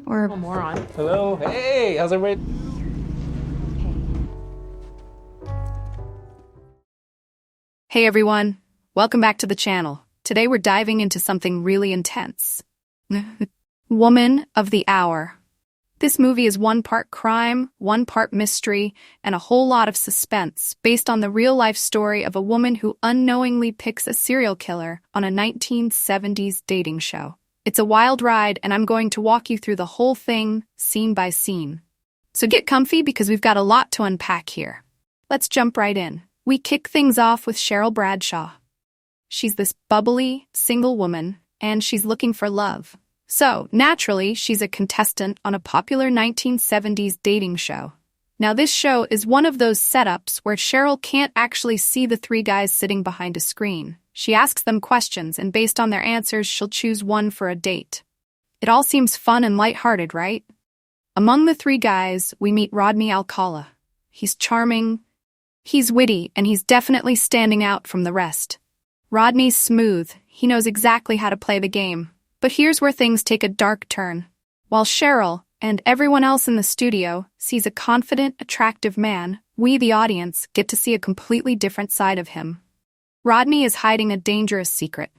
Or One more on. Hello, hey, how's everybody? Hey everyone, welcome back to the channel. Today we're diving into something really intense. Woman of the Hour. This movie is one part crime, one part mystery, and a whole lot of suspense based on the real-life story of a woman who unknowingly picks a serial killer on a 1970s dating show. It's a wild ride, and I'm going to walk you through the whole thing, scene by scene. So get comfy because we've got a lot to unpack here. Let's jump right in. We kick things off with Sheryl Bradshaw. She's this bubbly, single woman, and she's looking for love. So, naturally, she's a contestant on a popular 1970s dating show. Now, this show is one of those setups where Sheryl can't actually see the three guys sitting behind a screen. She asks them questions, and based on their answers, she'll choose one for a date. It all seems fun and lighthearted, right? Among the three guys, we meet Rodney Alcala. He's charming, he's witty, and he's definitely standing out from the rest. Rodney's smooth. He knows exactly how to play the game. But here's where things take a dark turn. While Sheryl and everyone else in the studio sees a confident, attractive man, we, the audience, get to see a completely different side of him. Rodney is hiding a dangerous secret.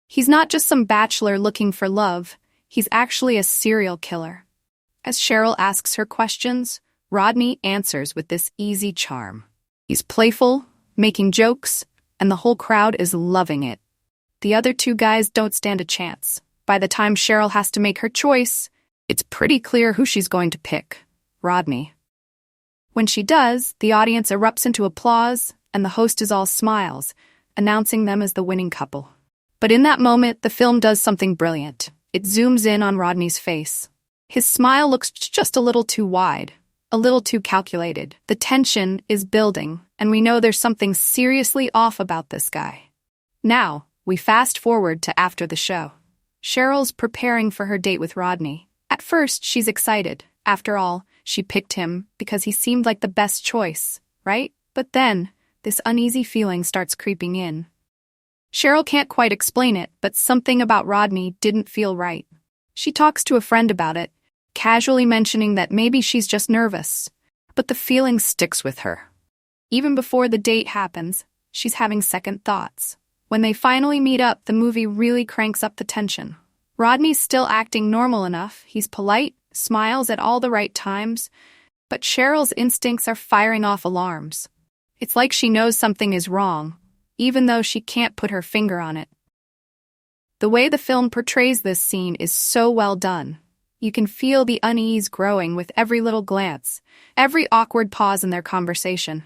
He's not just some bachelor looking for love, he's actually a serial killer. As Sheryl asks her questions, Rodney answers with this easy charm. He's playful, making jokes, and the whole crowd is loving it. The other two guys don't stand a chance. By the time Sheryl has to make her choice, it's pretty clear who she's going to pick: Rodney. When she does, the audience erupts into applause, and the host is all smiles, announcing them as the winning couple. But in that moment, the film does something brilliant. It zooms in on Rodney's face. His smile looks just a little too wide, a little too calculated. The tension is building, and we know there's something seriously off about this guy. Now, we fast forward to after the show. Sheryl's preparing for her date with Rodney. At first, she's excited. After all, she picked him because he seemed like the best choice, right? But then, this uneasy feeling starts creeping in. Sheryl can't quite explain it, but something about Rodney didn't feel right. She talks to a friend about it, casually mentioning that maybe she's just nervous. But the feeling sticks with her. Even before the date happens, she's having second thoughts. When they finally meet up, the movie really cranks up the tension. Rodney's still acting normal enough. He's polite, smiles at all the right times, but Sheryl's instincts are firing off alarms. It's like she knows something is wrong, even though she can't put her finger on it. The way the film portrays this scene is so well done. You can feel the unease growing with every little glance, every awkward pause in their conversation.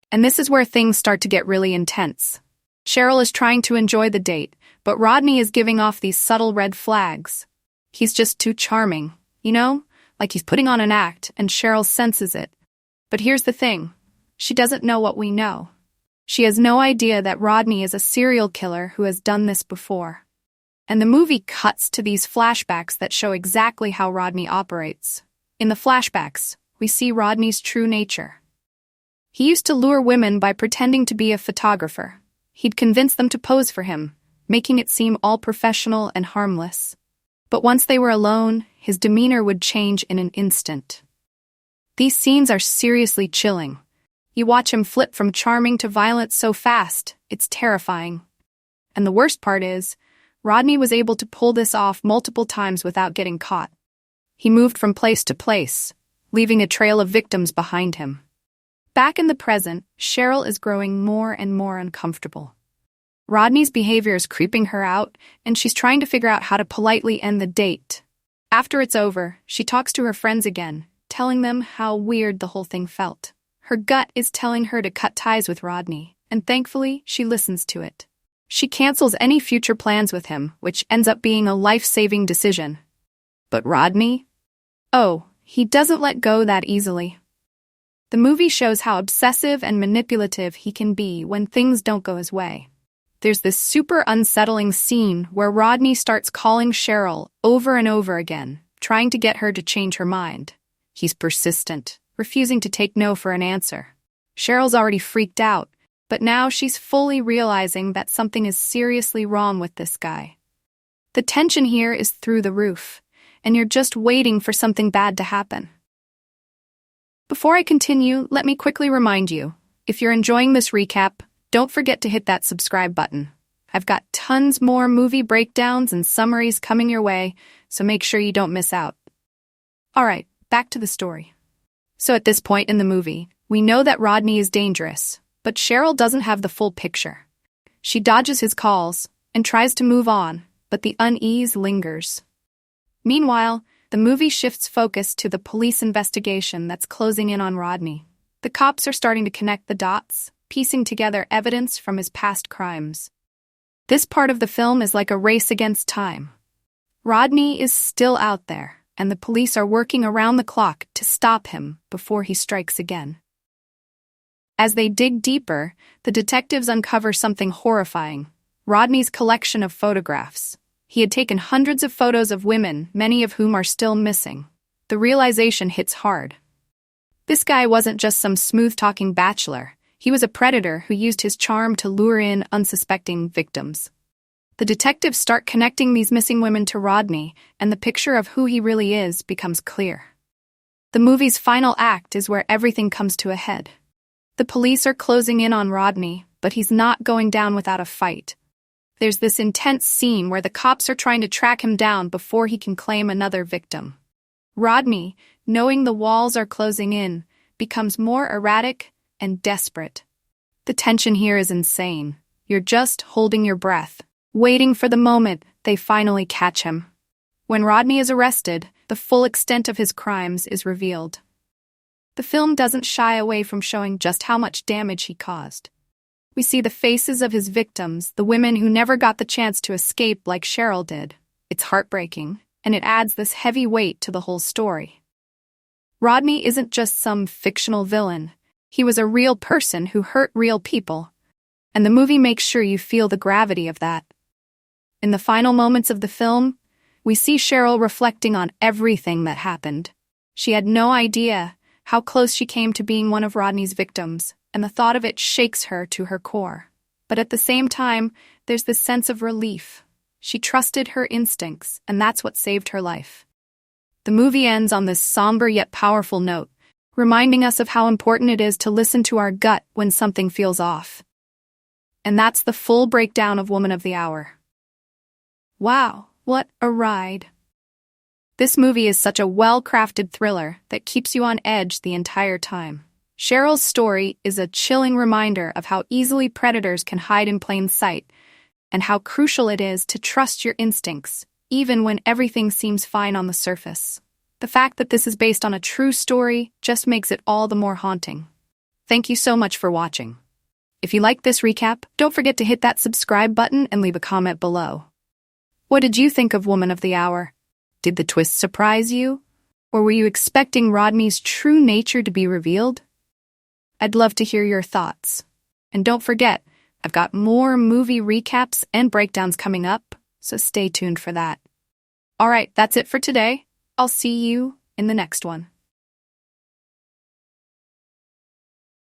And this is where things start to get really intense. Sheryl is trying to enjoy the date, but Rodney is giving off these subtle red flags. He's just too charming, you know? Like he's putting on an act, and Sheryl senses it. But here's the thing. She doesn't know what we know. She has no idea that Rodney is a serial killer who has done this before. And the movie cuts to these flashbacks that show exactly how Rodney operates. In the flashbacks, we see Rodney's true nature. He used to lure women by pretending to be a photographer. He'd convince them to pose for him, making it seem all professional and harmless. But once they were alone, his demeanor would change in an instant. These scenes are seriously chilling. You watch him flip from charming to violent so fast, it's terrifying. And the worst part is, Rodney was able to pull this off multiple times without getting caught. He moved from place to place, leaving a trail of victims behind him. Back in the present, Sheryl is growing more and more uncomfortable. Rodney's behavior is creeping her out, and she's trying to figure out how to politely end the date. After it's over, she talks to her friends again, telling them how weird the whole thing felt. Her gut is telling her to cut ties with Rodney, and thankfully, she listens to it. She cancels any future plans with him, which ends up being a life-saving decision. But Rodney? Oh, he doesn't let go that easily. The movie shows how obsessive and manipulative he can be when things don't go his way. There's this super unsettling scene where Rodney starts calling Sheryl over and over again, trying to get her to change her mind. He's persistent, refusing to take no for an answer. Sheryl's already freaked out, But now she's fully realizing that something is seriously wrong with this guy. The tension here is through the roof, and you're just waiting for something bad to happen. Before I continue, let me quickly remind you, if you're enjoying this recap, don't forget to hit that subscribe button. I've got tons more movie breakdowns and summaries coming your way, so make sure you don't miss out. Alright, back to the story. So at this point in the movie, we know that Rodney is dangerous, but Sheryl doesn't have the full picture. She dodges his calls and tries to move on, but the unease lingers. Meanwhile, the movie shifts focus to the police investigation that's closing in on Rodney. The cops are starting to connect the dots, piecing together evidence from his past crimes. This part of the film is like a race against time. Rodney is still out there, and the police are working around the clock to stop him before he strikes again. As they dig deeper, the detectives uncover something horrifying: Rodney's collection of photographs. He had taken hundreds of photos of women, many of whom are still missing. The realization hits hard. This guy wasn't just some smooth-talking bachelor. He was a predator who used his charm to lure in unsuspecting victims. The detectives start connecting these missing women to Rodney, and the picture of who he really is becomes clear. The movie's final act is where everything comes to a head. The police are closing in on Rodney, but he's not going down without a fight. There's this intense scene where the cops are trying to track him down before he can claim another victim. Rodney, knowing the walls are closing in, becomes more erratic and desperate. The tension here is insane. You're just holding your breath, waiting for the moment they finally catch him. When Rodney is arrested, the full extent of his crimes is revealed. The film doesn't shy away from showing just how much damage he caused. We see the faces of his victims, the women who never got the chance to escape like Sheryl did. It's heartbreaking, and it adds this heavy weight to the whole story. Rodney isn't just some fictional villain. He was a real person who hurt real people, and the movie makes sure you feel the gravity of that. In the final moments of the film, we see Sheryl reflecting on everything that happened. She had no idea how close she came to being one of Rodney's victims, and the thought of it shakes her to her core. But at the same time, there's this sense of relief. She trusted her instincts, and that's what saved her life. The movie ends on this somber yet powerful note, reminding us of how important it is to listen to our gut when something feels off. And that's the full breakdown of Woman of the Hour. Wow, what a ride. This movie is such a well-crafted thriller that keeps you on edge the entire time. Sheryl's story is a chilling reminder of how easily predators can hide in plain sight, and how crucial it is to trust your instincts, even when everything seems fine on the surface. The fact that this is based on a true story just makes it all the more haunting. Thank you so much for watching. If you liked this recap, don't forget to hit that subscribe button and leave a comment below. What did you think of Woman of the Hour? Did the twist surprise you? Or were you expecting Rodney's true nature to be revealed? I'd love to hear your thoughts. And don't forget, I've got more movie recaps and breakdowns coming up, so stay tuned for that. Alright, that's it for today. I'll see you in the next one.